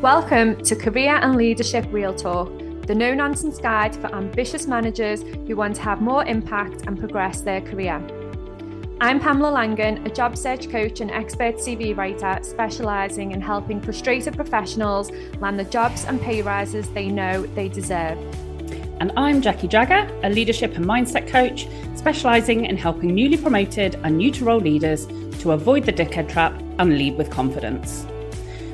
Welcome to Career and Leadership Real Talk, the no-nonsense guide for ambitious managers who want to have more impact and progress their career. I'm Pamela Langan, a job search coach and expert CV writer specialising in helping frustrated professionals land the jobs and pay rises they know they deserve. And I'm Jackie Jagger, a leadership and mindset coach specialising in helping newly promoted and new to role leaders to avoid the dickhead trap and lead with confidence.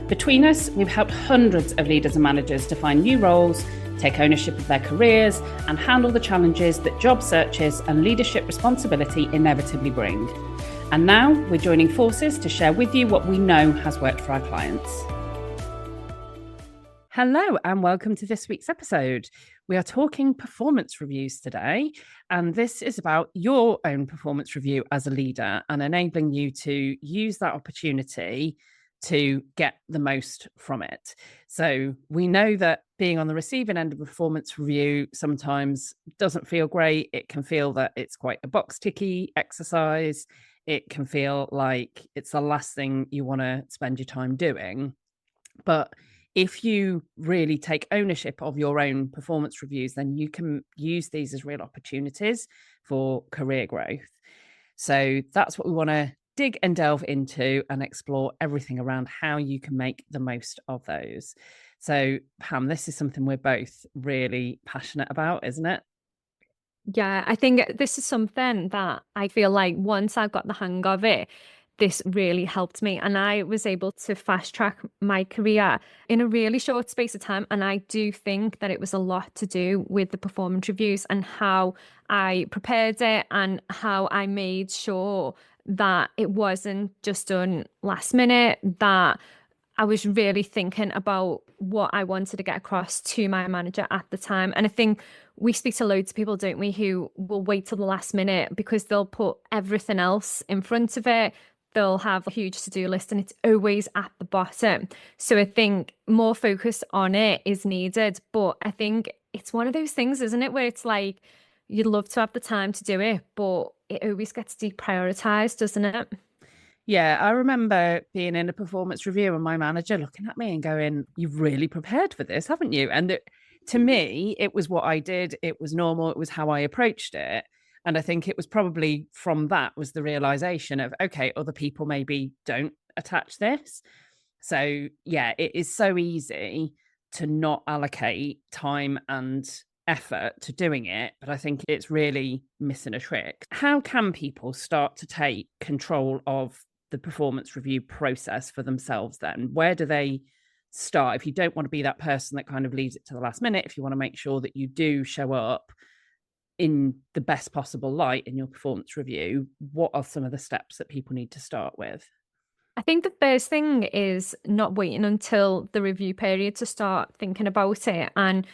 Between us, we've helped hundreds of leaders and managers to find new roles, take ownership of their careers, and handle the challenges that job searches and leadership responsibility inevitably bring. And now we're joining forces to share with you what we know has worked for our clients. Hello, and welcome to this week's episode. We are talking performance reviews today, and this is about your own performance review as a leader and enabling you to use that opportunity to get the most from it. So we know that being on the receiving end of a performance review sometimes doesn't feel great. It can feel that it's quite a box ticky exercise. It can feel like it's the last thing you want to spend your time doing. But if you really take ownership of your own performance reviews, then you can use these as real opportunities for career growth. So that's what we want to dig and delve into and explore everything around how you can make the most of those. So, Pam, this is something we're both really passionate about, isn't it? Yeah, I think this is something that I feel like once I got the hang of it, this really helped me. And I was able to fast track my career in a really short space of time. And I do think that it was a lot to do with the performance reviews and how I prepared it and how I made sure that it wasn't just done last minute, that I was really thinking about what I wanted to get across to my manager at the time. And I think we speak to loads of people, don't we, who will wait till the last minute because they'll put everything else in front of it. They'll have a huge to-do list and it's always at the bottom. So I think more focus on it is needed. But I think it's one of those things, isn't it, where it's like you'd love to have the time to do it, but it always gets deprioritized, doesn't it? Yeah, I remember being in a performance review and my manager looking at me and going, "You've really prepared for this, haven't you?" And to me, it was what I did. It was normal. It was how I approached it. And I think it was probably from that was the realization of, okay, other people maybe don't attach this. So yeah, it is so easy to not allocate time and effort to doing it, but I think it's really missing a trick. How can people start to take control of the performance review process for themselves then? Where do they start? If you don't want to be that person that kind of leaves it to the last minute, if you want to make sure that you do show up in the best possible light in your performance review, what are some of the steps that people need to start with? I think the first thing is not waiting until the review period to start thinking about it. And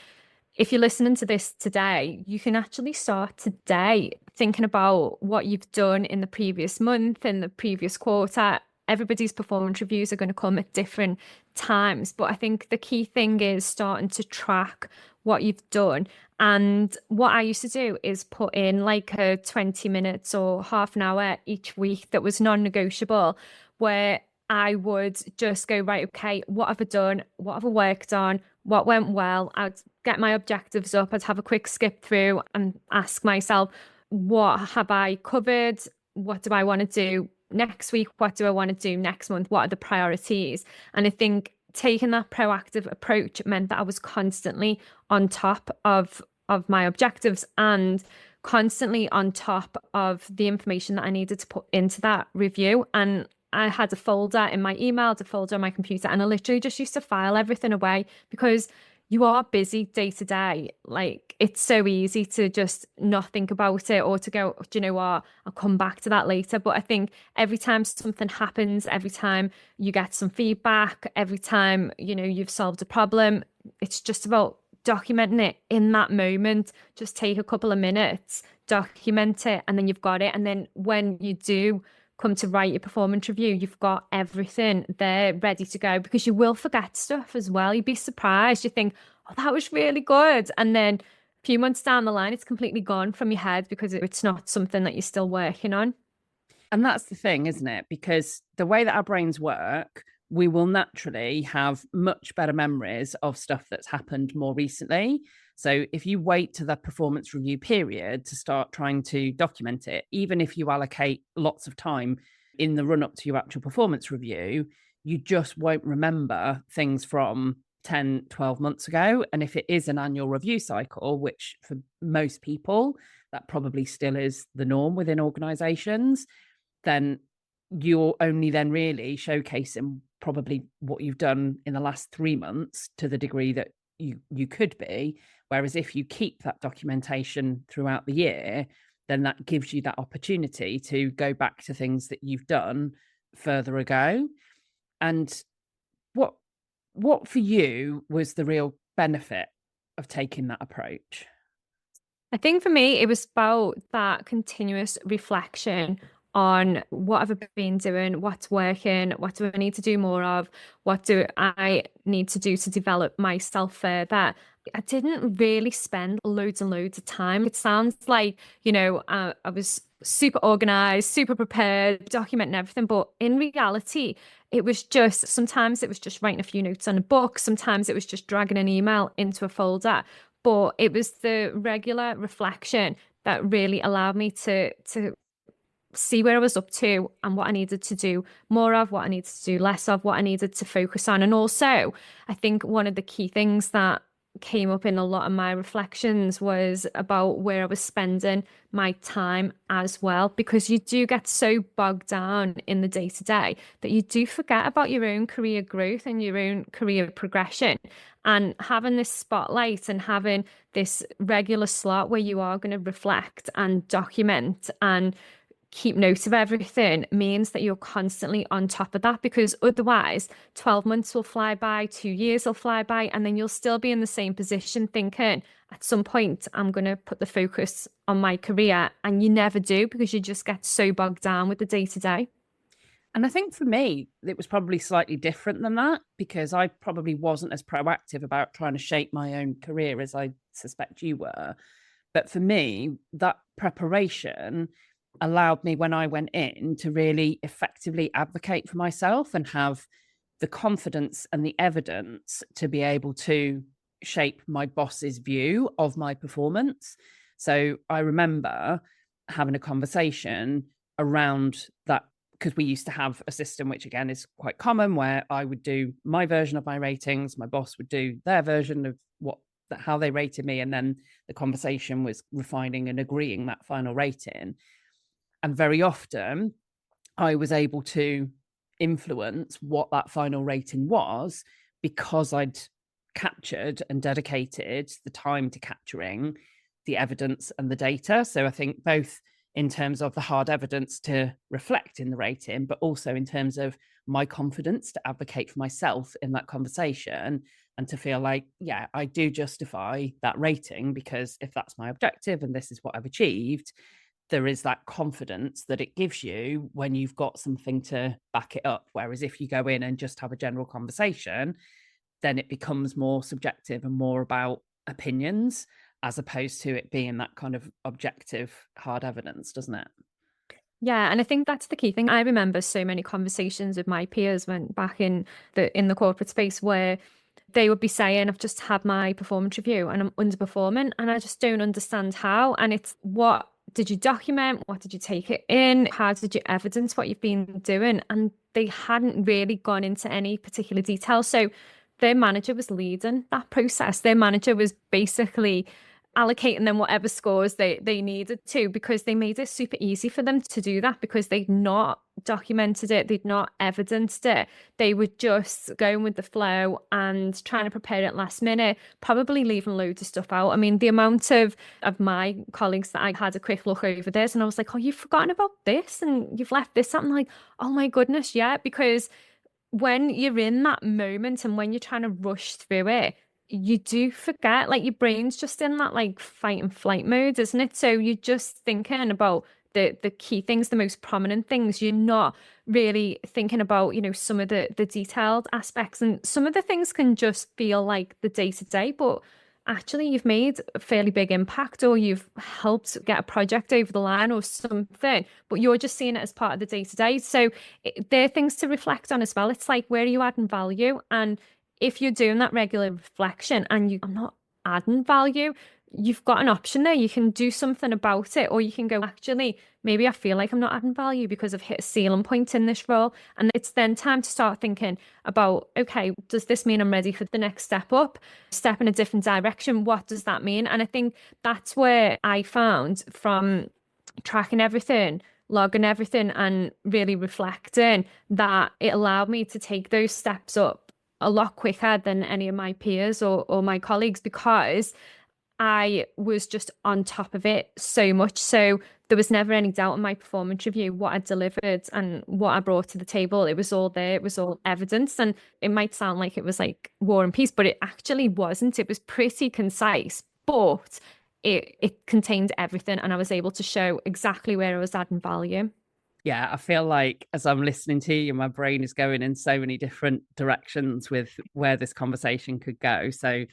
if you're listening to this today, you can actually start today thinking about what you've done in the previous month, in the previous quarter. Everybody's performance reviews are going to come at different times, but I think the key thing is starting to track what you've done. And what I used to do is put in like a 20 minutes or half an hour each week that was non-negotiable, where I would just go, right, okay, what have I done? What have I worked on? What went well? I'd get my objectives up. I'd have a quick skip through and ask myself, what have I covered? What do I want to do next week? What do I want to do next month? What are the priorities? And I think taking that proactive approach meant that I was constantly on top of my objectives and constantly on top of the information that I needed to put into that review. And I had a folder in my email, a folder on my computer, and I literally just used to file everything away because you are busy day to day. Like it's so easy to just not think about it or to go, do you know what, I'll come back to that later. But I think every time something happens, every time you get some feedback, every time, you've solved a problem, it's just about documenting it in that moment. Just take a couple of minutes, document it, and then you've got it. And then when you do come to write your performance review, you've got everything there ready to go because you will forget stuff as well. You'd be surprised. You think, oh, that was really good. And then a few months down the line, it's completely gone from your head because it's not something that you're still working on. And that's the thing, isn't it? Because the way that our brains work, we will naturally have much better memories of stuff that's happened more recently. So if you wait to the performance review period to start trying to document it, even if you allocate lots of time in the run up to your actual performance review, you just won't remember things from 10, 12 months ago. And if it is an annual review cycle, which for most people, that probably still is the norm within organizations, then you're only then really showcasing probably what you've done in the last 3 months to the degree that you could be. Whereas if you keep that documentation throughout the year, then that gives you that opportunity to go back to things that you've done further ago. And what what for you was the real benefit of taking that approach? I think for me, it was about that continuous reflection on what have I been doing, what's working, what do I need to do more of, what do I need to do to develop myself further. I didn't really spend loads and loads of time. It sounds like, I was super organized, super prepared, documenting everything. But in reality, it was just sometimes it was just writing a few notes on a book, sometimes it was just dragging an email into a folder. But it was the regular reflection that really allowed me to see where I was up to and what I needed to do more of, what I needed to do less of, what I needed to focus on. And also, I think one of the key things that came up in a lot of my reflections was about where I was spending my time as well, because you do get so bogged down in the day to day that you do forget about your own career growth and your own career progression. And having this spotlight and having this regular slot where you are going to reflect and document and keep note of everything means that you're constantly on top of that, because otherwise 12 months will fly by, 2 years will fly by, and then you'll still be in the same position thinking at some point I'm going to put the focus on my career, and you never do because you just get so bogged down with the day to day. And I think for me, it was probably slightly different than that because I probably wasn't as proactive about trying to shape my own career as I suspect you were. But for me, that preparation allowed me when I went in to really effectively advocate for myself and have the confidence and the evidence to be able to shape my boss's view of my performance. So I remember having a conversation around that because we used to have a system, which again is quite common, where I would do my version of my ratings, my boss would do their version of how they rated me, and then the conversation was refining and agreeing that final rating. And very often I was able to influence what that final rating was because I'd captured and dedicated the time to capturing the evidence and the data. So I think both in terms of the hard evidence to reflect in the rating, but also in terms of my confidence to advocate for myself in that conversation and to feel like, yeah, I do justify that rating because if that's my objective and this is what I've achieved, there is that confidence that it gives you when you've got something to back it up. Whereas if you go in and just have a general conversation, then it becomes more subjective and more about opinions as opposed to it being that kind of objective hard evidence, doesn't it? Yeah, and I think that's the key thing. I remember so many conversations with my peers when back in the corporate space where they would be saying, I've just had my performance review and I'm underperforming and I just don't understand how. And it's what did you document? What did you take it in? How did you evidence what you've been doing? And they hadn't really gone into any particular detail. So their manager was leading that process. Their manager was basically allocating them whatever scores they needed to, because they made it super easy for them to do that because they'd not documented it, they'd not evidenced it. They were just going with the flow and trying to prepare it last minute, probably leaving loads of stuff out. I mean, the amount of my colleagues that I had a quick look over this and I was like, oh, you've forgotten about this and you've left this out. I'm like, oh my goodness, yeah, because when you're in that moment and when you're trying to rush through it, you do forget, like your brain's just in that like fight and flight mode, isn't it? So you're just thinking about the key things, the most prominent things. You're not really thinking about, some of the detailed aspects. And some of the things can just feel like the day to day, but actually you've made a fairly big impact or you've helped get a project over the line or something, but you're just seeing it as part of the day to day. So there are things to reflect on as well. It's like, where are you adding value? And if you're doing that regular reflection and I'm not adding value, you've got an option there. You can do something about it, or you can go, actually, maybe I feel like I'm not adding value because I've hit a ceiling point in this role. And it's then time to start thinking about, okay, does this mean I'm ready for the next step up, step in a different direction? What does that mean? And I think that's where I found from tracking everything, logging everything, and really reflecting that it allowed me to take those steps up a lot quicker than any of my peers or my colleagues because I was just on top of it so much. So there was never any doubt in my performance review what I delivered and what I brought to the table. It was all there, it was all evidence. And it might sound like it was like war and peace, but it actually wasn't. It was pretty concise, but it contained everything. And I was able to show exactly where I was adding value. Yeah, I feel like as I'm listening to you, my brain is going in so many different directions with where this conversation could go. So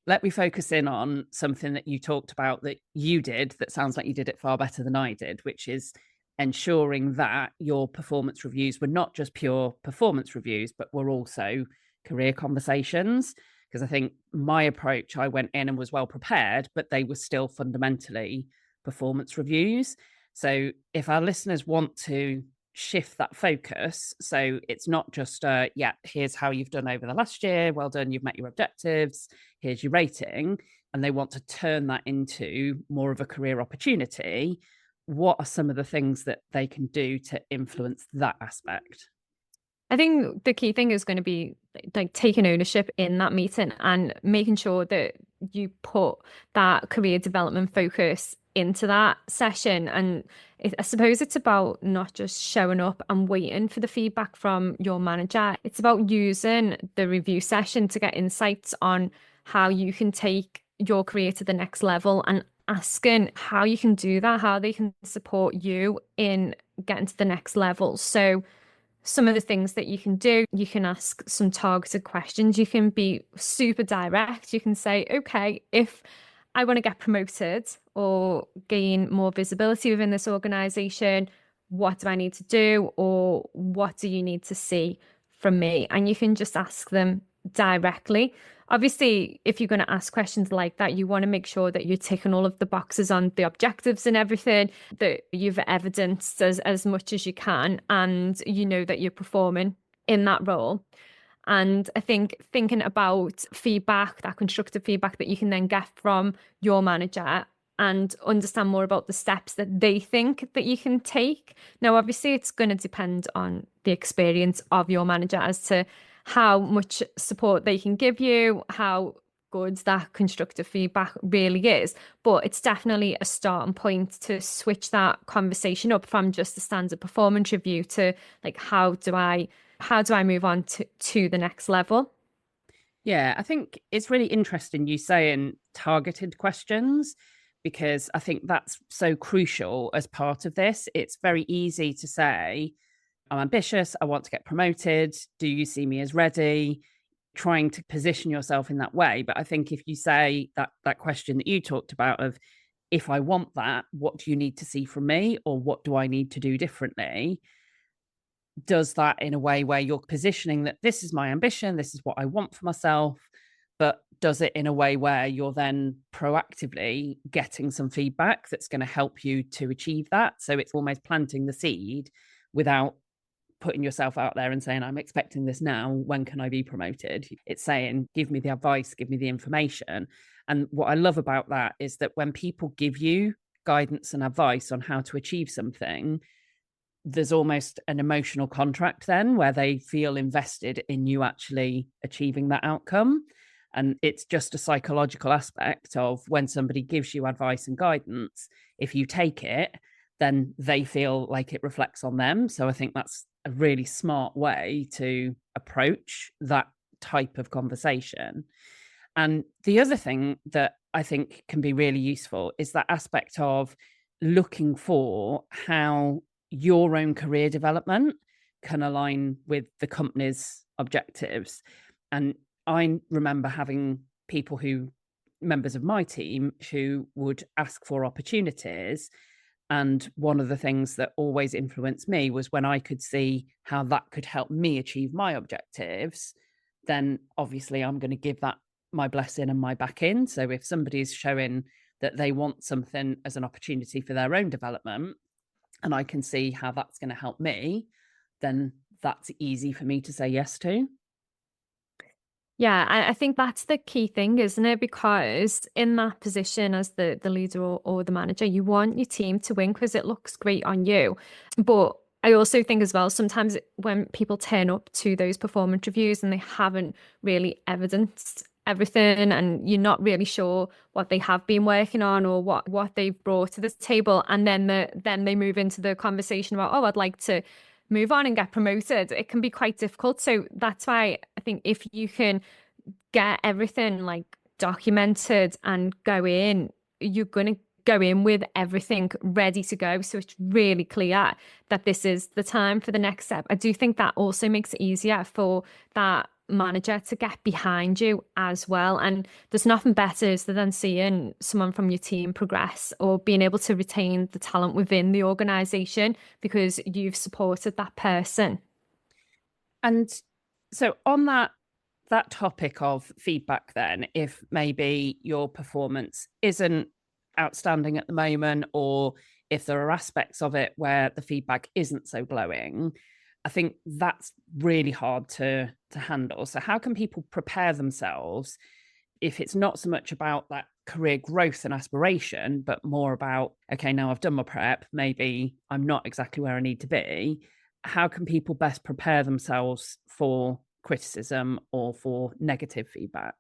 let me focus in on something that you talked about that you did that sounds like you did it far better than I did, which is ensuring that your performance reviews were not just pure performance reviews, but were also career conversations. Because I think my approach, I went in and was well prepared, but they were still fundamentally performance reviews. So if our listeners want to shift that focus, so it's not just yeah, here's how you've done over the last year, well done, you've met your objectives, here's your rating, and they want to turn that into more of a career opportunity, what are some of the things that they can do to influence that aspect? I think the key thing is going to be like taking ownership in that meeting and making sure that you put that career development focus into that session. And I suppose it's about not just showing up and waiting for the feedback from your manager. It's about using the review session to get insights on how you can take your career to the next level and asking how you can do that, how they can support you in getting to the next level. So some of the things that you can do, you can ask some targeted questions. You can be super direct. You can say, okay, if I want to get promoted or gain more visibility within this organization, what do I need to do? Or what do you need to see from me? And you can just ask them directly. Obviously, if you're going to ask questions like that, you want to make sure that you're ticking all of the boxes on the objectives and everything, that you've evidenced as much as you can, and you know that you're performing in that role. And I think thinking about feedback, that constructive feedback that you can then get from your manager and understand more about the steps that they think that you can take. Now, obviously, it's going to depend on the experience of your manager as to how much support they can give you, how good that constructive feedback really is. But it's definitely a starting point to switch that conversation up from just the standard performance review to like, how do I move on to the next level? Yeah, I think it's really interesting you saying targeted questions because I think that's so crucial as part of this. It's very easy to say, I'm ambitious, I want to get promoted. Do you see me as ready? Trying to position yourself in that way. But I think if you say that question that you talked about of if I want that, what do you need to see from me? Or what do I need to do differently? Does that in a way where you're positioning that this is my ambition, this is what I want for myself, but does it in a way where you're then proactively getting some feedback that's going to help you to achieve that? So it's almost planting the seed without putting yourself out there and saying, I'm expecting this now. When can I be promoted? It's saying, give me the advice, give me the information. And what I love about that is that when people give you guidance and advice on how to achieve something, there's almost an emotional contract then where they feel invested in you actually achieving that outcome. And it's just a psychological aspect of when somebody gives you advice and guidance, if you take it, then they feel like it reflects on them. So I think that's a really smart way to approach that type of conversation. And the other thing that I think can be really useful is that aspect of looking for how your own career development can align with the company's objectives. And I remember having people who members of my team who would ask for opportunities. And one of the things that always influenced me was when I could see how that could help me achieve my objectives, then obviously I'm going to give that my blessing and my back in. So if somebody's showing that they want something as an opportunity for their own development, and I can see how that's going to help me, then that's easy for me to say yes to. Yeah, I think that's the key thing, isn't it? Because in that position as the leader or the manager, you want your team to win because it looks great on you. But I also think as well, sometimes when people turn up to those performance reviews and they haven't really evidenced everything and you're not really sure what they have been working on or what they've brought to the table, and then they move into the conversation about, oh, I'd like to move on and get promoted, it can be quite difficult. So that's why I think if you can get everything like documented and go in, you're going to go in with everything ready to go. So it's really clear that this is the time for the next step. I do think that also makes it easier for that manager to get behind you as well. And there's nothing better than seeing someone from your team progress or being able to retain the talent within the organization because you've supported that person. And so on that topic of feedback, then, if maybe your performance isn't outstanding at the moment, or if there are aspects of it where the feedback isn't so glowing, I think that's really hard to handle. So how can people prepare themselves if it's not so much about that career growth and aspiration, but more about, okay, now I've done my prep, maybe I'm not exactly where I need to be. How can people best prepare themselves for criticism or for negative feedback?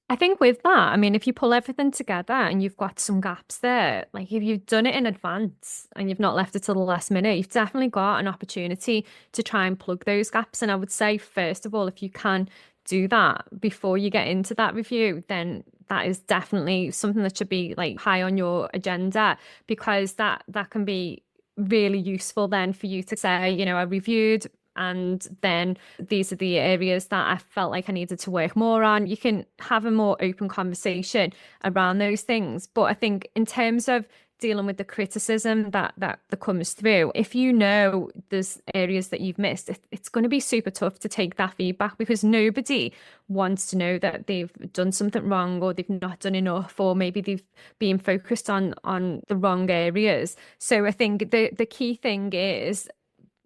I think with that, I mean, if you pull everything together and you've got some gaps there, like if you've done it in advance and you've not left it till the last minute, you've definitely got an opportunity to try and plug those gaps. And I would say, first of all, if you can do that before you get into that review, then that is definitely something that should be like high on your agenda because that can be really useful then for you to say, I reviewed and then these are the areas that I felt like I needed to work more on. You can have a more open conversation around those things. But I think in terms of dealing with the criticism that comes through, if you know there's areas that you've missed, it's going to be super tough to take that feedback because nobody wants to know that they've done something wrong or they've not done enough or maybe they've been focused on the wrong areas. So I think the key thing is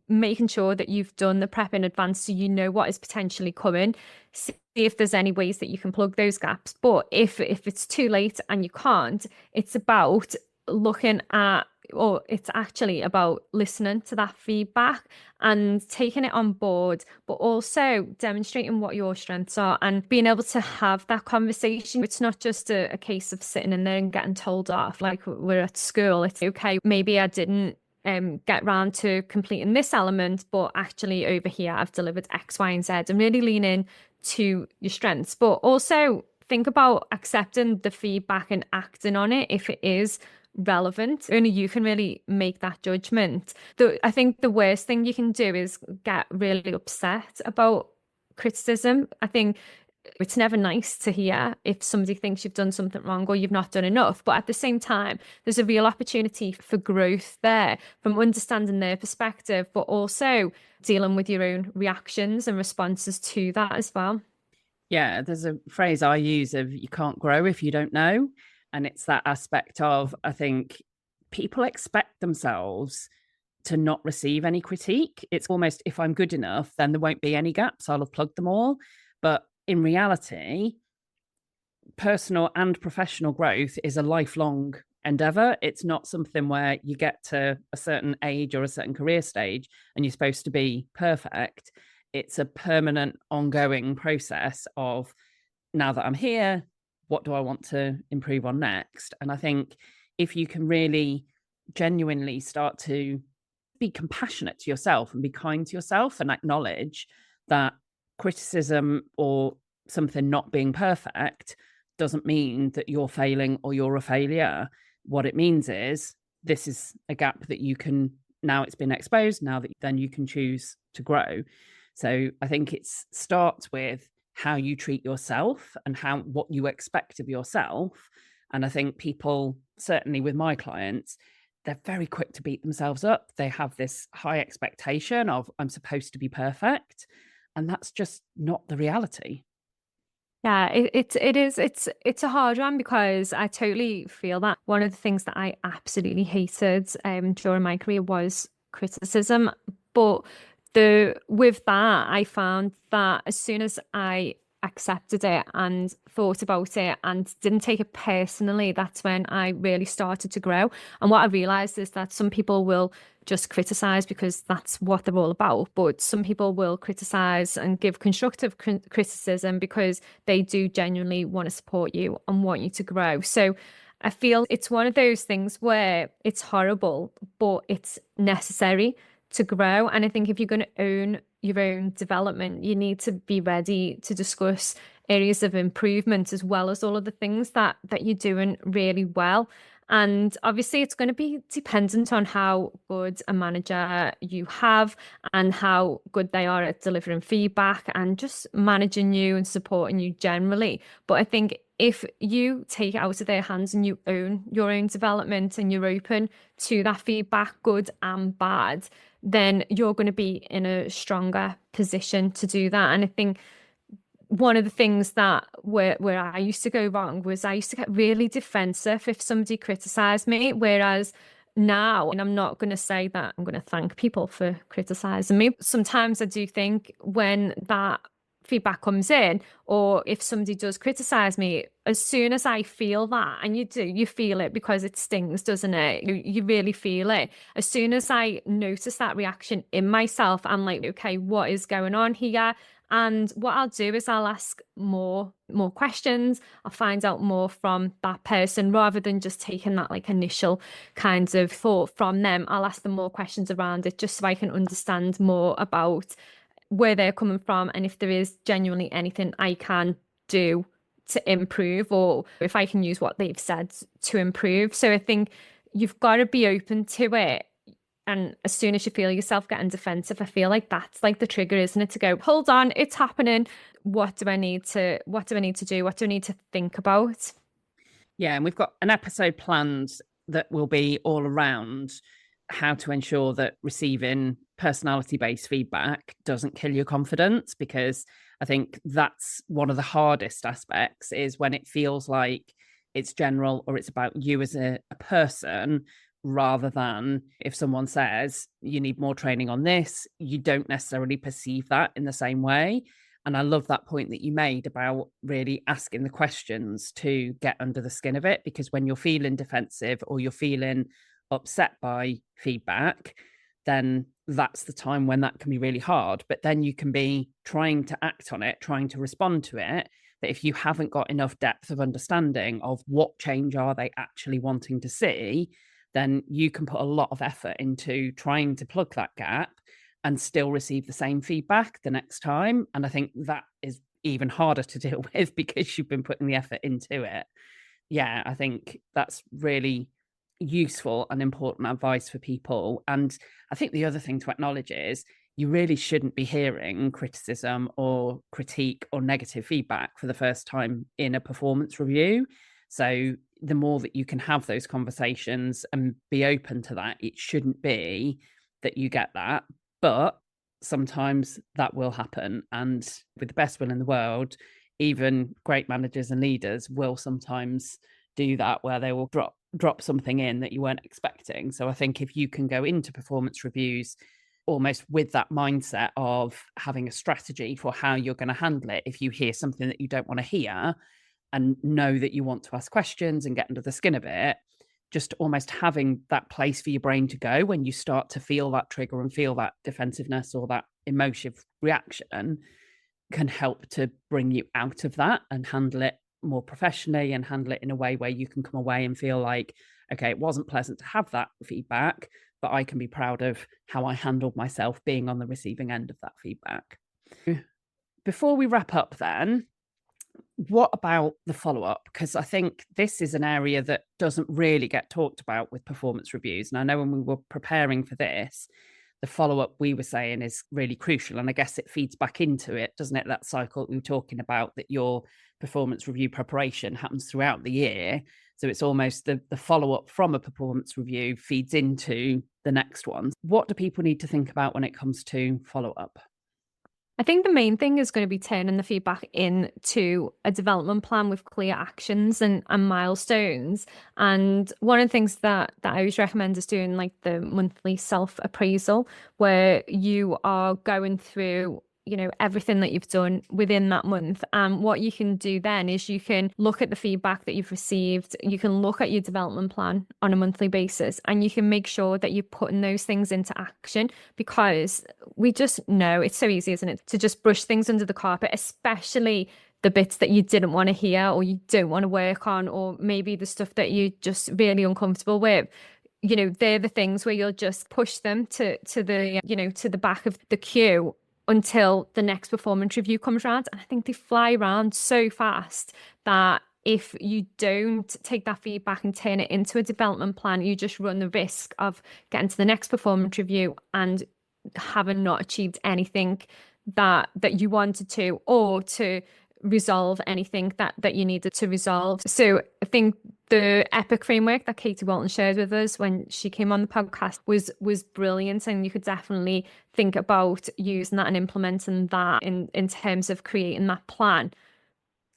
making sure that you've done the prep in advance so you know what is potentially coming. See if there's any ways that you can plug those gaps. But if it's too late and you can't, it's about looking at or it's actually about listening to that feedback and taking it on board, but also demonstrating what your strengths are and being able to have that conversation. It's not just a case of sitting in there and getting told off like we're at school. It's okay, maybe I didn't get round to completing this element, but actually over here I've delivered X, Y, and Z and really lean in to your strengths. But also think about accepting the feedback and acting on it if it is relevant. Only you can really make that judgment. I think the worst thing you can do is get really upset about criticism. I think it's never nice to hear if somebody thinks you've done something wrong or you've not done enough. But at the same time, there's a real opportunity for growth there from understanding their perspective, but also dealing with your own reactions and responses to that as well. Yeah, there's a phrase I use of you can't grow if you don't know. And it's that aspect of, I think people expect themselves to not receive any critique. It's almost if I'm good enough, then there won't be any gaps. I'll have plugged them all. But in reality, personal and professional growth is a lifelong endeavor. It's not something where you get to a certain age or a certain career stage and you're supposed to be perfect. It's a permanent, ongoing process of now that I'm here, what do I want to improve on next? And I think if you can really genuinely start to be compassionate to yourself and be kind to yourself and acknowledge that criticism or something not being perfect doesn't mean that you're failing or you're a failure. What it means is this is a gap that you can, now it's been exposed, now that then you can choose to grow. So I think it starts with how you treat yourself and what you expect of yourself. And I think people, certainly with my clients, they're very quick to beat themselves up. They have this high expectation of, I'm supposed to be perfect. And that's just not the reality. Yeah, it's a hard one because I totally feel that one of the things that I absolutely hated during my career was criticism. But the with that, I found that as soon as I accepted it and thought about it and didn't take it personally, that's when I really started to grow. And what I realized is that some people will just criticize because that's what they're all about. But some people will criticize and give constructive criticism because they do genuinely want to support you and want you to grow. So I feel it's one of those things where it's horrible, but it's necessary to grow. And I think if you're going to own your own development, you need to be ready to discuss areas of improvement as well as all of the things that you're doing really well. And obviously, it's going to be dependent on how good a manager you have and how good they are at delivering feedback and just managing you and supporting you generally. But I think if you take it out of their hands and you own your own development and you're open to that feedback, good and bad, then you're going to be in a stronger position to do that. And I think one of the things that where I used to go wrong was I used to get really defensive if somebody criticized me, whereas now, and I'm not going to say that I'm going to thank people for criticizing me. Sometimes I do think when that feedback comes in, or if somebody does criticize me, as soon as I feel that, and you feel it because it stings, doesn't it? You really feel it. As soon as I notice that reaction in myself, I'm like, okay, what is going on here? And what I'll do is I'll ask more questions. I'll find out more from that person rather than just taking that like initial kind of thought from them. I'll ask them more questions around it just so I can understand more about where they're coming from and if there is genuinely anything I can do to improve or if I can use what they've said to improve. So I think you've got to be open to it. And as soon as you feel yourself getting defensive, I feel like that's like the trigger, isn't it? To go, hold on, it's happening. What do I need to do? What do I need to think about? Yeah, and we've got an episode planned that will be all around how to ensure that receiving personality based feedback doesn't kill your confidence, because I think that's one of the hardest aspects is when it feels like it's general or it's about you as a person, rather than if someone says you need more training on this, you don't necessarily perceive that in the same way. And I love that point that you made about really asking the questions to get under the skin of it, because when you're feeling defensive or you're feeling upset by feedback, then that's the time when that can be really hard. But then you can be trying to act on it, trying to respond to it. But if you haven't got enough depth of understanding of what change are they actually wanting to see, then you can put a lot of effort into trying to plug that gap and still receive the same feedback the next time. And I think that is even harder to deal with because you've been putting the effort into it. Yeah, I think that's really useful and important advice for people. And I think the other thing to acknowledge is you really shouldn't be hearing criticism or critique or negative feedback for the first time in a performance review. So the more that you can have those conversations and be open to that, it shouldn't be that you get that. But sometimes that will happen. And with the best will in the world, even great managers and leaders will sometimes do that, where they will drop something in that you weren't expecting. So I think if you can go into performance reviews almost with that mindset of having a strategy for how you're going to handle it, if you hear something that you don't want to hear and know that you want to ask questions and get under the skin of it, just almost having that place for your brain to go when you start to feel that trigger and feel that defensiveness or that emotive reaction can help to bring you out of that and handle it more professionally and handle it in a way where you can come away and feel like, okay, it wasn't pleasant to have that feedback, but I can be proud of how I handled myself being on the receiving end of that feedback. Before we wrap up then, what about the follow-up? Because I think this is an area that doesn't really get talked about with performance reviews. And I know when we were preparing for this, the follow-up we were saying is really crucial. And I guess it feeds back into it, doesn't it? That cycle we were talking about, that your performance review preparation happens throughout the year. So it's almost the follow-up from a performance review feeds into the next one. What do people need to think about when it comes to follow-up? I think the main thing is going to be turning the feedback into a development plan with clear actions and milestones. And one of the things that I always recommend is doing like the monthly self-appraisal, where you are going through, everything that you've done within that month. And what you can do then is you can look at the feedback that you've received, you can look at your development plan on a monthly basis, and you can make sure that you're putting those things into action, because we just know it's so easy, isn't it, to just brush things under the carpet, especially the bits that you didn't want to hear or you don't want to work on, or maybe the stuff that you're just really uncomfortable with. They're the things where you'll just push them to the to the back of the queue until the next performance review comes around. And I think they fly around so fast that if you don't take that feedback and turn it into a development plan, you just run the risk of getting to the next performance review and having not achieved anything that you wanted to, or to resolve anything that you needed to resolve. So I think the EPIC framework that Katie Walton shared with us when she came on the podcast was brilliant, and you could definitely think about using that and implementing that in terms of creating that plan.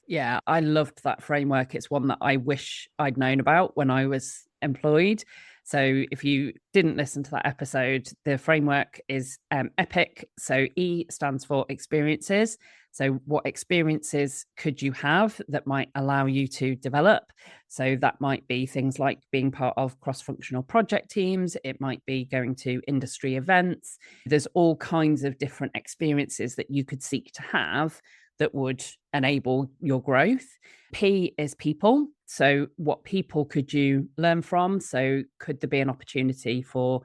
Yeah, I loved that framework. It's one that I wish I'd known about when I was employed. So if you didn't listen to that episode, the framework is EPIC. So E stands for experiences. So what experiences could you have that might allow you to develop? So that might be things like being part of cross-functional project teams. It might be going to industry events. There's all kinds of different experiences that you could seek to have that would enable your growth. P is people. So what people could you learn from? So could there be an opportunity for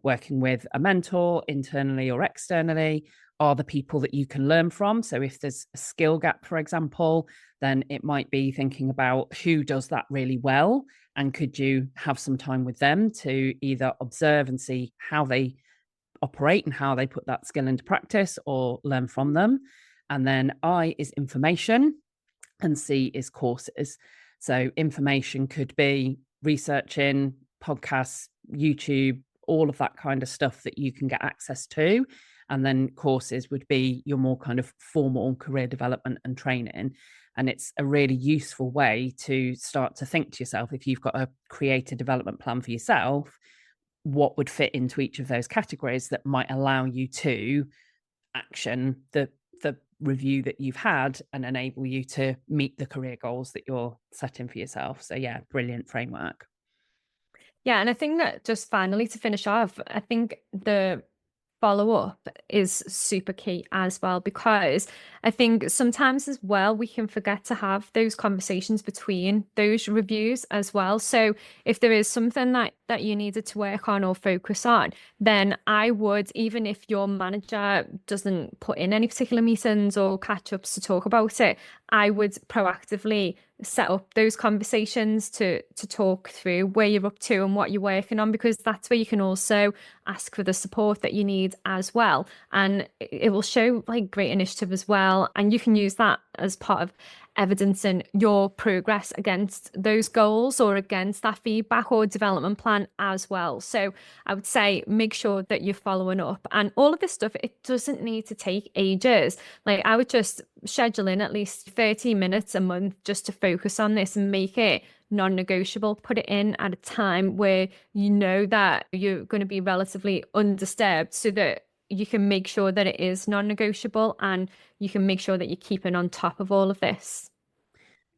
working with a mentor internally or externally? Are the people that you can learn from? So if there's a skill gap, for example, then it might be thinking about who does that really well, and could you have some time with them to either observe and see how they operate and how they put that skill into practice, or learn from them. And then I is information and C is courses. So information could be researching, podcasts, YouTube, all of that kind of stuff that you can get access to. And then courses would be your more kind of formal career development and training. And it's a really useful way to start to think to yourself, if you've got a create a development plan for yourself, what would fit into each of those categories that might allow you to action the review that you've had and enable you to meet the career goals that you're setting for yourself. So yeah, brilliant framework. Yeah, and I think that, just finally to finish off, I think the follow up is super key as well, because I think sometimes as well we can forget to have those conversations between those reviews as well. So if there is something that you needed to work on or focus on, then I would, even if your manager doesn't put in any particular meetings or catch ups to talk about it, I would proactively set up those conversations to talk through where you're up to and what you're working on, because that's where you can also ask for the support that you need as well, and it will show like great initiative as well, and you can use that as part of evidencing your progress against those goals or against that feedback or development plan as well. So I would say make sure that you're following up, and all of this stuff, it doesn't need to take ages. Like I would just schedule in at least 30 minutes a month just to focus on this and make it non-negotiable. Put it in at a time where you know that you're going to be relatively undisturbed, so that you can make sure that it is non-negotiable, and you can make sure that you're keeping on top of all of this.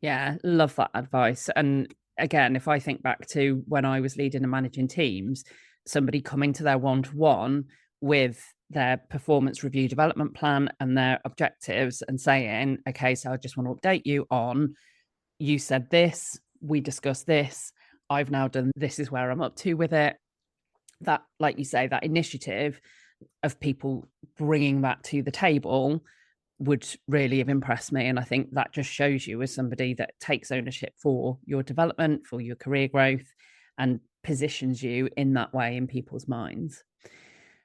Yeah, love that advice. And again, if I think back to when I was leading and managing teams, somebody coming to their one-to-one with their performance review development plan and their objectives and saying, okay, so I just want to update you on, you said this, we discussed this, I've now done, this is where I'm up to with it. That, like you say, that initiative of people bringing that to the table would really have impressed me. And I think that just shows you as somebody that takes ownership for your development, for your career growth, and positions you in that way in people's minds.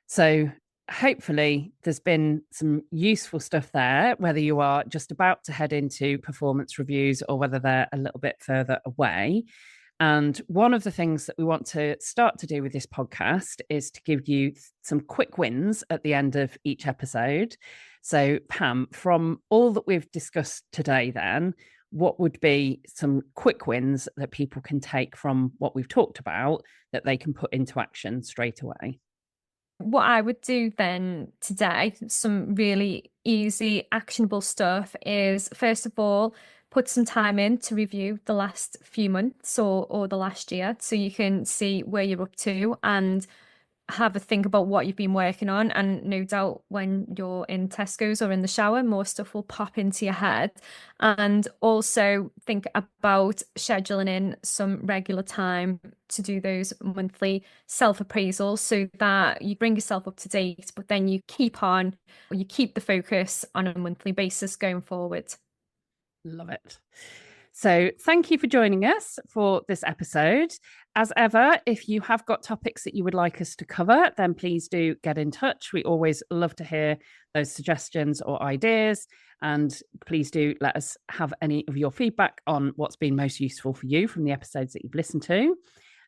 So hopefully there's been some useful stuff there, whether you are just about to head into performance reviews or whether they're a little bit further away. And one of the things that we want to start to do with this podcast is to give you some quick wins at the end of each episode. So, Pam, from all that we've discussed today, then, what would be some quick wins that people can take from what we've talked about that they can put into action straight away? What I would do then today, some really easy, actionable stuff is first of all, put some time in to review the last few months or the last year so you can see where you're up to and have a think about what you've been working on. And no doubt when you're in Tesco's or in the shower, more stuff will pop into your head. And also think about scheduling in some regular time to do those monthly self-appraisals so that you bring yourself up to date, but then you keep on, or you keep the focus on a monthly basis going forward. Love it. So, thank you for joining us for this episode. As ever, if you have got topics that you would like us to cover, then please do get in touch. We always love to hear those suggestions or ideas. And please do let us have any of your feedback on what's been most useful for you from the episodes that you've listened to.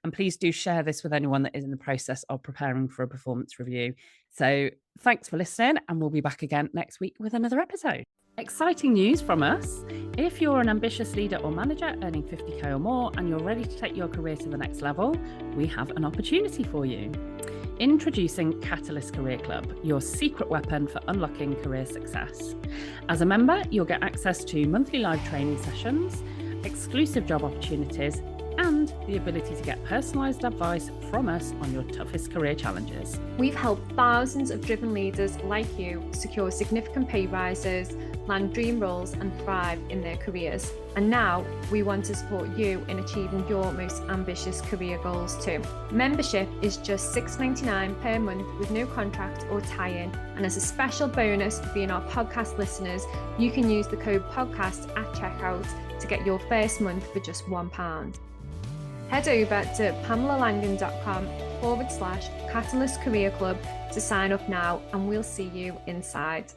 And please do share this with anyone that is in the process of preparing for a performance review. So, thanks for listening, and we'll be back again next week with another episode. Exciting news from us. If you're an ambitious leader or manager earning 50k or more and you're ready to take your career to the next level, we have an opportunity for you. Introducing Catalyst Career Club, your secret weapon for unlocking career success. As a member, you'll get access to monthly live training sessions, exclusive job opportunities, and the ability to get personalised advice from us on your toughest career challenges. We've helped thousands of driven leaders like you secure significant pay rises, land dream roles, and thrive in their careers. And now we want to support you in achieving your most ambitious career goals too. Membership is just $6.99 per month with no contract or tie-in. And as a special bonus for being our podcast listeners, you can use the code podcast at checkout to get your first month for just £1. Head over to pamelalangan.com/Catalyst Career Club to sign up now, and we'll see you inside.